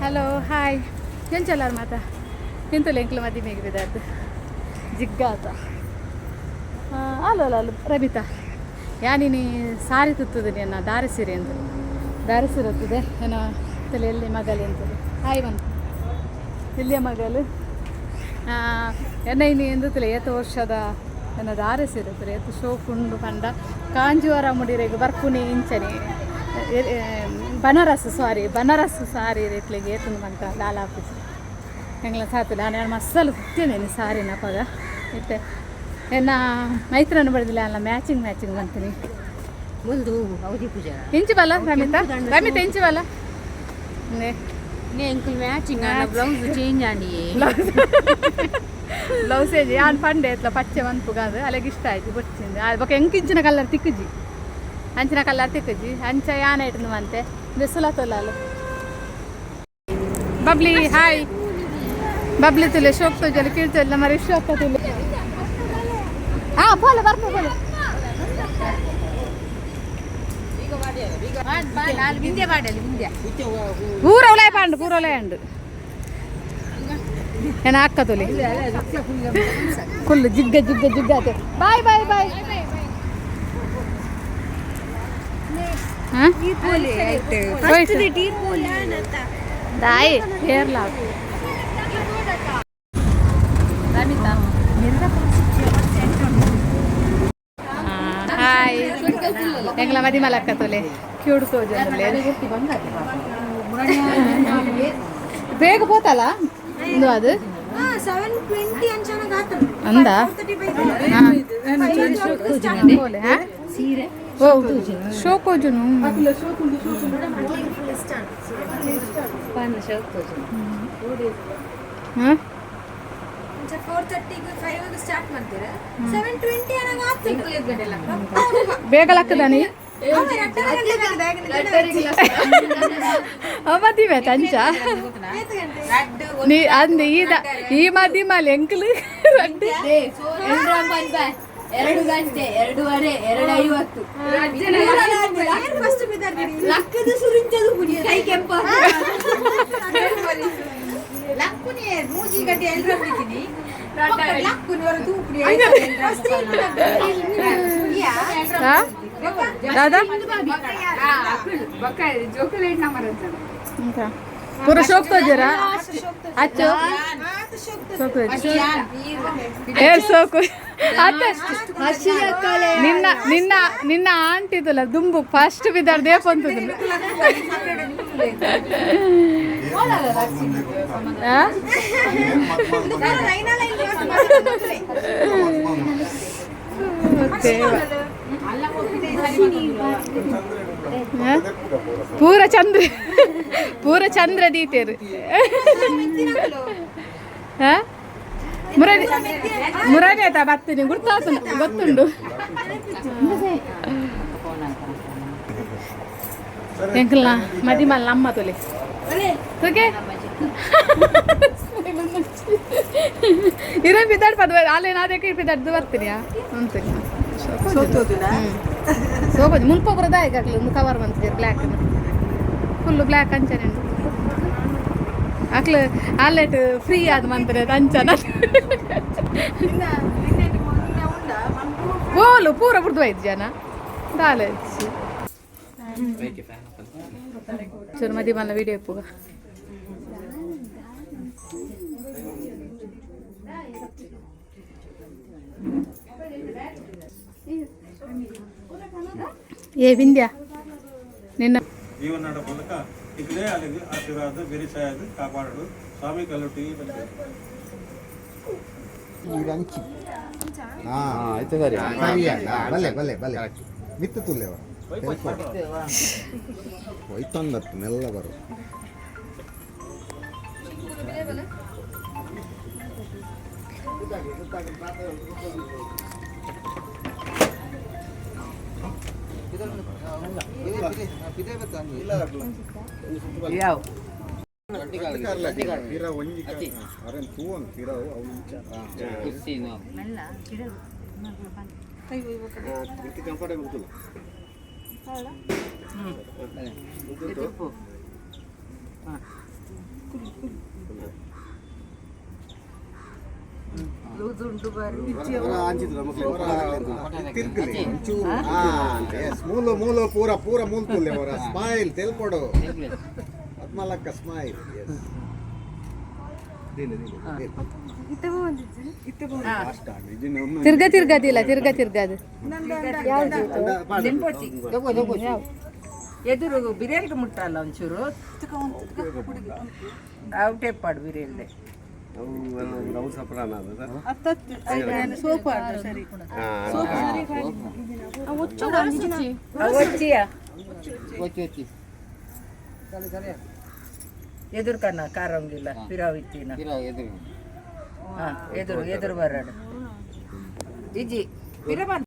Hello hi ಎಂಚಲ್ಲಾರ ಮಾತಾ ಎಂತಲ್ಲ ಎಂಕ್ಲು ಮದಿಮೆಗೆ ಬಿದ್ದಾದ್ದು ಜಿಗ್ಗಾತ ಅಲ್ಲ ರಮಿತಾ ಯಾನಿನಿ ಸಾರಿ ತುತ್ತದ ಅನ್ನ ದಾರಿ ಸೀರೆ ಅಂತ ದಾರಿ ಸೀರೆ ಹತ್ತದೆ ಏನೋ ತಲೆ ಎಲ್ಲಿ ಮಗಲು ಅಂತದೆ ಹಾಯ್ ಬಂತು ಇಲ್ಲಿಯ ಮಗಲು ಎನ್ನೈನಿ ಎಂದತಲೆ ಏತು ವರ್ಷದ ನನ್ನ ದಾರಿ ಸೀರೆ ಹತ್ತದೆ ಏತು ಶೋಕುಂಡು ಪಂಡ ಕಾಂಜೀವರ ಮುಡಿರೆಗೆ ಬರ್ಪುನಿ ಇಂಚನಿ ಬನಾರಸ್ ಸಾರಿ ರೇಟ್ಲಿಗೆ ಏತುಂದು ಬಂತ ಲಾಲ್ ಆಫೀಸ್ ಎಂಗ್ಲ ಸಾತು ನಾನು ಮಸಾಲ ತಿಂತೇನೆ ಸಾರಿನ ಪಗ ಇತ್ತೆ ಎನ್ನ ಮೈತ್ರನ ಬಡ್ದಿಲ್ಲ ಅಲ್ಲ ಮ್ಯಾಚಿಂಗ್ ಬಂತೀನಿ ಒಂದು ಅವಧಿ ಪೂಜಾ ಇಂಚು ಬಲ್ಲ ರಮಿತಾ ಇಂಚು ಬಲ್ಲ ಎಂಕಲ್ ಮ್ಯಾಚಿಂಗ್ ಬ್ಲೌಸ್ ಚೇಂಜ್ ಆಂಡಿ ಬ್ಲೌಸ್ ಚೇಂಜ್ ಯಾನ್ ಪಂಡೆ ಎತ್ಲ ಪಚ್ಚೆ ಮನ್ಪುಗಾದು ಅಲ್ಲಿಗೆ ಇಷ್ಟ ಆಯ್ತು ಬೊಚ್ಚಿಂದು ಬೊಕ್ಕ ಎಂಕಿಂಚಿನ ಕಲರ್ ತಿಕ್ಕಜಿ ಅಂಚಿನ ಕಲರ್ ತಿಕ್ಕಜಿ ಅಂಚ ಯಾನ ಇಟ್ಟು ಅಂತೆ ಬೆಸುಲ ತೊಲಾಲು ಬಬ್ಲಿ ಹಾಯ್ ಬಬ್ಲಿ ತುಲೆ ಶೋಕ್ ತೋಜಲು ಕೀಳ್ತಲ್ಲ ಮರಿ ಶೋಕ ತುಲೆ ಬೋಲೆ ಬರ್ಪು ಬೋಲೆ ಪೂರವಲೇ ಅಂಡು ಏನ ಅಕ್ಕ ತುಲೆ ಕುಲ್ಲು ಜಿಗ್ಗ ಆತೆ ಬಾಯ್ दाई हेयर लाव हाय ಎಂಗ್ಲ ಮದಿ ಮಲಕ್ಕ ತೊಲೆ ಕ್ಯೂಡ್ಕೋ ಜೊಲೆ ಬೇಗ ಹೋತಲ್ಲ ಇದು ಅದು 720 ಅಂಚನ ಗಾತ ಅಂದ ಬೋಲೆ ಹಾ ಸೀರೆ ಓ ಶೋಕೋಜುನು ಹಾಂ 4:30 5 ಸ್ಟಾರ್ಟ್ ಮಾಡ್ತೀರಾ 7:20 ಅನಾಗ ಬೇಗ ಲಕ್ಕದಾನಿ ಮದಿಮೆ ತಂಚ ನೀ ಅಂದೆ ಈ ಮದಿಮಲ್ಲಿ ಎಂಕಲು 2 ಗಂಟೆ 2:30 2:50 ಲಕ್ಕದ ಸುರಿಂಚದು ಪುಡಿ ಕೈ ಕೆಂಪ ಲಕ್ಕುನಿ ಮೂಜಿ ಗಂಟೆ ಎಲ್ರ ಬಿಡ್ತೀನಿ ಲಕ್ಕುನಿ ವರ ತೂಪುಡಿ दादा ಬಕ್ಕ ಜೋಕಲೇಟ್ ನಂಬರ್ ಅಂತ पूरा शौक तो जरा अच्छो ನಿನ್ನ ಆಂಟಿದಲ್ಲ ದುಂಬು ಫಸ್ಟ್ ಬಿದ್ದಾರ ದೇಪ ಅಂತದಲ್ಲ ಪೂರ ಚಂದ್ರ ದೀತೇರು ಮುರಾರಿ ಆಯ್ತಾ ಬರ್ತೀನಿ ಗೊತ್ತುಂಡು ಎಂಕಲ್ನ ಮದಿಮಲ್ ನಮ್ಮ ತೊಲೆ ತುಗೆ ಇರೋ ಬಿದ್ದಾಡ್ ಪದ ಅಲ್ಲೇನು ಅದಕ್ಕೆ ಬಿದ್ದಾಡ್ದು ಬರ್ತೀನಿಯಾ ಅಂತ ಸೋಗೋದು ಮುನ್ಪೊಬ್ಬರದ ಈಗಾಗಲೇ ಒಂದು ಕವರ್ ಬಂತಿದ್ದೀರಿ ಬ್ಲ್ಯಾಕ್ ಫುಲ್ಲು ಬ್ಲ್ಯಾಕ್ ಅಂಚನೆ ಅಕ್ಲು ಅಲ್ಲೆಟ್ ಫ್ರೀ ಆದ ಮಂತ್ರೆ ಅಂಚನ ಬೋಲು ಪೂರ ಬಿಡ್ದು ಐದು ಜನ ದಾಲೆ ಚೂರು ಮದಿ ಮಲ್ಲ ವಿಡಿಯೋ ಪೂಗ ఏ వింధ్యా నిన్న జీవనాడ పలక ఇక్కడే అలాగే ఆశీర్వాద బిరిసాయదు కాపాడు స్వామి కలుటి అయితే సరే భలే మిత్తు ತುಲ್ಲೇವ ಹೋಯ್ತಂದತ್ತು ಮೆಲ್ಲ ಬರು ಯಾವ ತೀರಾ ಒಂಜಿ ಅರೆನ್ ತೂವನ್ ತೀರಾ ಕುರ್ಸಿನೋ ಮೆಲ್ಲ ಕಿಡದು ಕೈ ಹೋಗ್ಬೇಕು ಕಂಫರ್ಟೇಬಲ್ ಗೊತ್ತಿಲ್ಲ ಹೌದಾ ದುಂಡು ಬಾರಿ ತಿರ್ಗಲಿ ಒಂಚೂರು. Yes, ಮೂಲು ಮೂಲು ಪೂರ ಪೂರ ಮೂಲು ತುಲ್ಲೆ ಅವರ ಸ್ಮೈಲ್ ತೆಲ್ಕೊಡು ಪದ್ಮಲಕ್ಕ ಸ್ಮೈಲ್. ಎಸ್ ತಿರ್ಗದಿಲ್ಲ ತಿರ್ಗದು ನೆಂಪೊಚ್ಚಿ ಎದುರು ಬಿರಿಯಾನಿಗೆ ಮುಟ್ಟಲ್ಲ ಒಂಚೂರು ಔಟೇ ಪಾಡು ಬಿರಿಯಾನಿ ಎದುರು ಕಣ್ಣ ಕಾರಂಗಿಲ್ಲ ಪಿರಾವಿತ್ತಿನ ಎದುರು ಬರಾಡು ಇಜ್ಜಿ ಪಿರಬನ್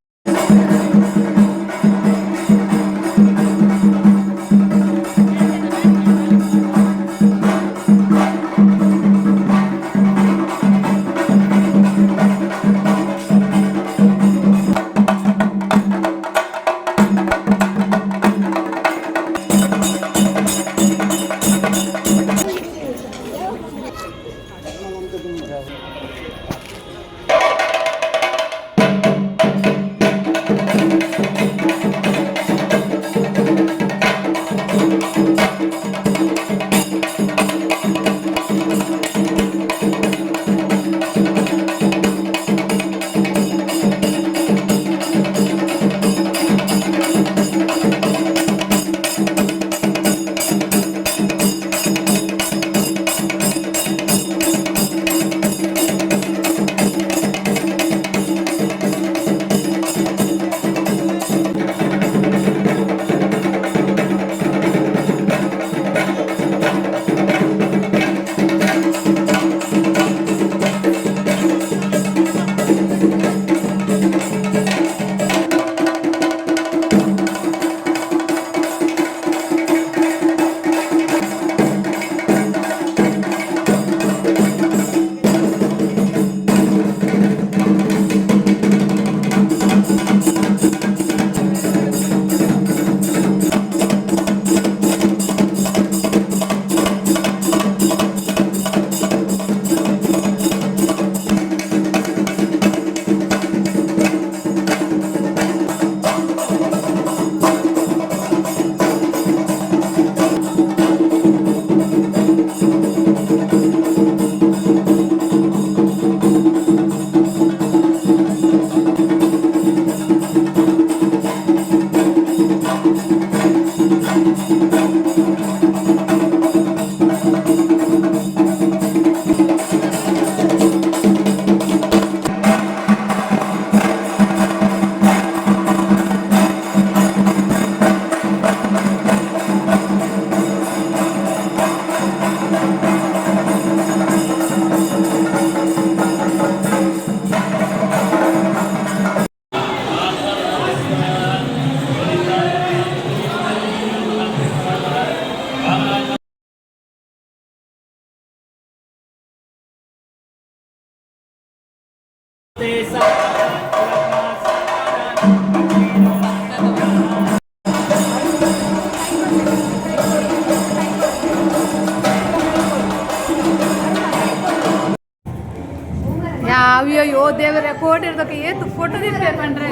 ಅಯ್ಯೋ ದೇವರೇ ಕೋಟೆ ಇರ್ದಕ್ಕೆ ಏತು ಫೋಟೋ ತಿನ್ಬೇಕಂದ್ರೆ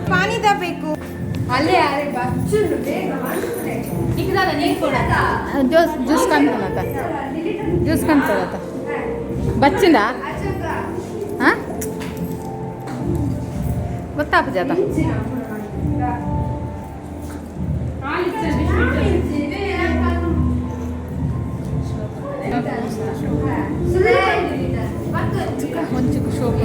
ಪಾನಿ ಬೇಕು ಅಲ್ಲೇ ಜ್ಯೂಸ್ ಕಾಣ್ತಾನತ್ತ ಜ್ಯೂಸ್ ಕಾಣ್ತಾರತ್ತ ಬಚ್ಚಿಂದ ಹಾಂ ಗೊತ್ತಾಪ ಜಾತ ಒಂಚೂರು ಶೋಪ್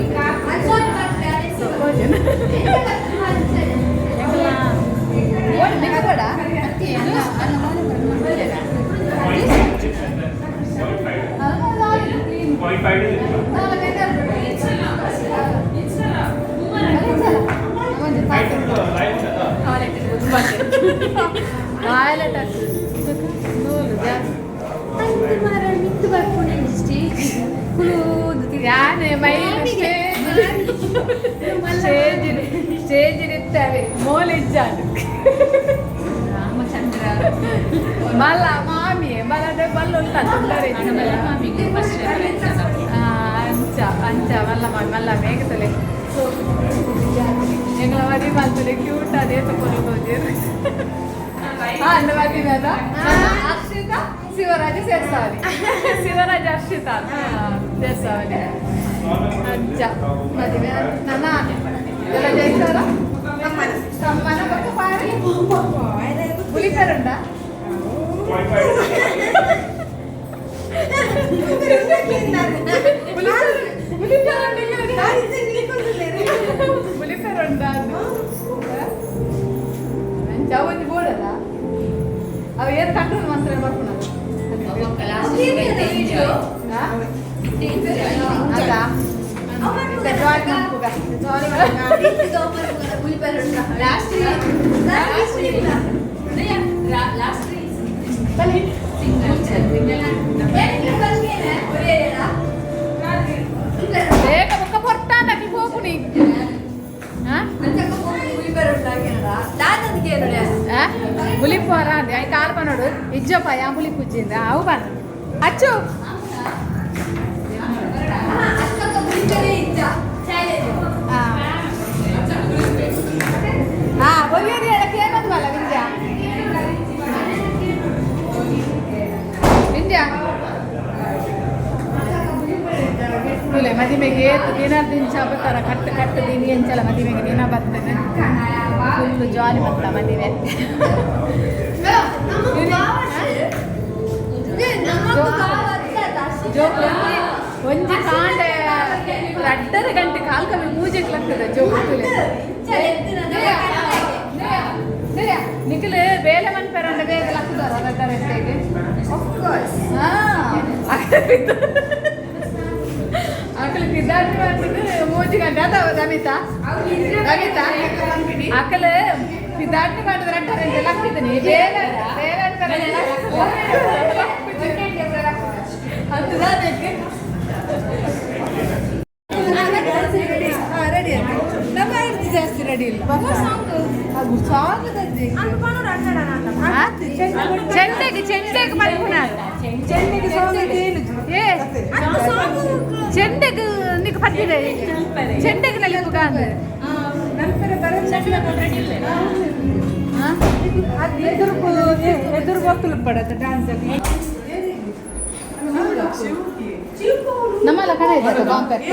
ಯಾನೇ ಮೈಲಿ ಸ್ಟೇಜ್ ಇರ್ತವೆ ಮೋಲಿಜ್ಜಾನು ರಾಮಚಂದ್ರ ಮಲ್ಲ ಮಾಮಿ ಮಲದ ಬಲ್ಲ ಉಂಟ ಅಂಚ ಮಲ್ಲ ಮಾಡಿ ಮಲ್ಲ ಮೇಘತಲೆ ಎಂಗಳ ಮದಿ ಮಾಡ್ತಾರೆ ಕ್ಯೂಟ್ ಅದೇ ತಗೊಂಡು ಹೋದಿರು ಅಂದ ಮದುವೆ ಅದ ಅರ್ಷಿತಾ ಶಿವರಾಜ ಸೇರ್ಸಾವಲಿ ಶಿವರಾಜ ಅರ್ಷಿತಾ ಸೇರ್ಸಾವಲಿ ಅಂಚ ಮದುವೆ ನನ್ನ ಎಲ್ಲ ಜೈಸಾರ ತಮ್ಮನ ಪಕ್ಕ ಪಾರಿ ಪುಲಿಕರುಂಡ ಪುಲಿಕರುಂಡ ಜಾವತಿ ಬೋಡಲ್ಲ ಅವು ಏನು ಕಂಟ್ರೋಲ್ ಮಾತ್ರ ಮಾಡ್ಕೊಂಡು ಅದಾ ಬೇಗ ಬುಕ್ಕ ಹೊರ್ತಾನ ಹೋಗುನಿ ಬುಲಿಪೋರ ಅಂದೆ ಆಯ್ತು ಕಾಲು ಬನ್ನೋಡು ಇಜ್ಜಪ್ಪ ಯಾ ಬುಲಿ ಪೂಜಿಂದ ಅವು ಬನ್ನ ಅಚ್ಚು ಬೊಲಿಯರಿ ಹೇಳಕ್ಕೆ ಏನದು ಬಲ್ಲ ವಿಂದ್ಯಾ ತುಲೆ ಮದುವೆಗೆ ದಿನ ದಿಂಚ ಬರ್ತಾರ ಕಟ್ಟು ದಿನ ಎಂಚಲ ಮದುವೆಗೆ ದಿನ ಬರ್ತೇನೆ ಫುಲ್ ಜಾಲಿ ಬರ್ತಾ ಮದುವೆ ಒಂಜಿ ಕಾಂಡೆ 2.5 ಗಂಟೆ ಕಾಲ್ ಕಮ್ಮಿ ಮೂಜೆಗೆ ಲಗ್ತದೆ ಜೋಗುತ್ತಲೆ ನಿಖಿಲ್ ಬೇಲೆ ಮನ್ಪೇರಂಡ ಬೇಗ ಲಗ್ತಾರ 2.5 ಗಂಟೆಗೆ ಅಕ್ಕಲು ಕಿದ್ದಾಟಿ ಮಾಡ್ತಿದ್ದು 3 ಗಂಟೆ ಅದಾವ ರಮಿತಾ ಅಕ್ಕಲು ಕಿದ್ದಾಟಿ ಮಾಡಿದ್ರೆ 2.5 ಗಂಟೆ ಲಗ್ತಿದ್ದೀನಿ ಬೇಗ ಜಾಸ್ತಿ ರೆಡಿ ಇಲ್ಲ ಚೆಂಡೆಗೆ ಚೆಂಡೆಗೆ నీకు పట్టిదే చెండకి నలుపు కాదు ఎదురు భక్తులు పడదు డాన్స్ ನಮ್ಮಲ್ಲ ಕಣ ಇದೆ ಕಾಂಪ್ಯಾಕ್ಟ್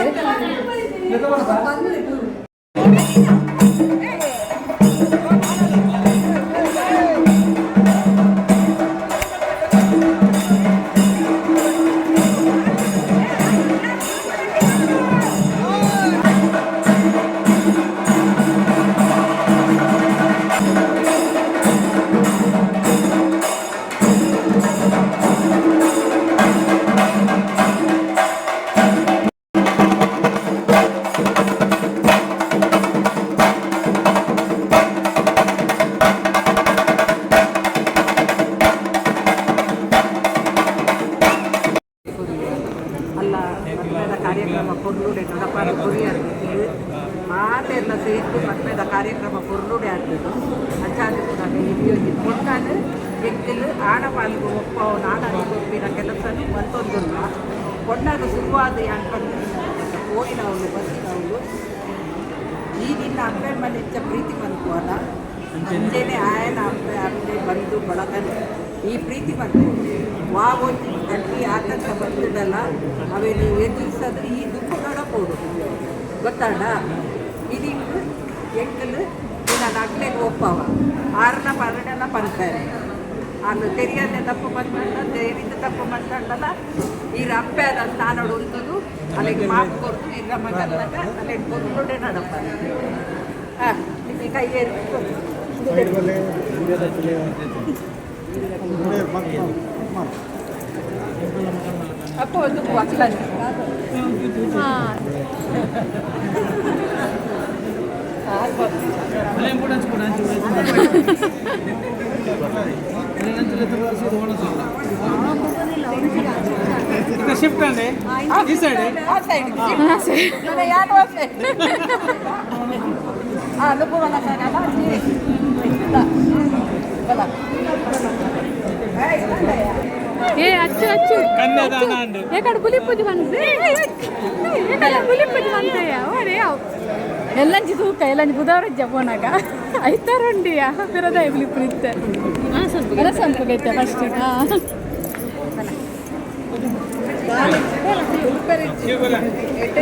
ಕಾರ್ಯಕ್ರಮ ಕೊರ್ಲುಡೆ ನಡಪಾರ ಗುರಿ ಆಗ್ತಿದ್ದು ಮಾತೆಲ್ಲ ಸೇರಿದ್ದು ಮಕ್ಕಳ ಕಾರ್ಯಕ್ರಮ ಕೊರ್ಲುಡೆ ಆಗ್ತಿದ್ದು ಅಚ್ಚಾದು ಕೂಡ ಹಿರಿಯೋಗಿ ಕೊಟ್ಟಾನು ಎಕ್ಕಲು ಆಡಪಾಲ್ಗು ಒಪ್ಪವು ನಾಡಾಗಿ ಒಪ್ಪಿನ ಕೆಲಸನು ಮತ್ತೊಂದಿಲ್ಲ ಕೊಂಡಾಗ ಶುರುವಾದ ಅನ್ಕೊಂಡು ಹೋಗಿನವಳು ಬಸ್ಸಿನವಳು ಈ ದಿನ ಅಪ್ಪೆ ಮೇಲೆ ಹೆಚ್ಚ ಪ್ರೀತಿ ಬಂದ್ಕೋಲ್ಲ ಮುಂಜಾನೆ ಆಯನ ಅಪ್ಪೆ ಅಪ್ಪೆ ಬಂದು ಬಳಗನೆ ಈ ಪ್ರೀತಿ ಬಂತು ವಾವೊಂದು ಗಟ್ಟಿ ಆತಂಕ ಬಂದಿದ್ದಲ್ಲ ಅವೇ ನೀವು ಎದುರಿಸೋದು ಈ ದುಃಖಗಳ ಕೊಡು ಗೊತ್ತಾಡ ಇದಿಟ್ಟು ಎಕ್ಕಲು ನಾನು ಅಗ್ಲೆಗೆ ಒಪ್ಪವ 6ನ 12ನ ಪಂಚಾಯತ್ ಅಲ್ಲಿ ತೆರಿಯದೆ ತಪ್ಪು ಬಂದ್ಕೊಂಡ ತೆರಿದ ತಪ್ಪು ಬಂದ್ಕೊಂಡಲ್ಲ ಈ ರಪ್ಪೆ ಅದಂತ ನಾನೋಡು ಉಂಟದು ಅಲ್ಲಿಗೆ ಮಾತು ಕೊಟ್ಟು ಈಗ ಮಗಲ್ಲಾಗ ಅಲ್ಲಿಗೆ ಕೊಟ್ಟುಡೆ ನಡಪ್ಪ ಹಾಂ ನಿಮಗೆ ಕೈ ಅಪ್ಪ ಒಂದು ಮಕ್ಕಳ ಶಿಫ್ಟ್ ಅಂడి ಈ ಸೈಡ್ ಏ ಅಚ್ಚು ಅಚ್ಚು ಏಕಡೆ ಬುಲಿ ಪೂಜೆ ಬಂದ್ರೆ ಏಕಡೆ ಬುಲಿ ಪೂಜೆ ಬಂದ್ರೆಯ ಓರೇ ಎಲ್ಲಂಚಿ ತೂಕ ಎಲ್ಲಂಚಿ ಬುಧವಾರ ಜಬೋನಾಗ ಐತಾರುಂಡಿಯ ಬಿರದಾಯ ಬುಲಿ ಪುಳಿತ್ತೆ ಸಂಪಗೈತೆ ಫಸ್ಟ್ ಎಟ್ಟೆ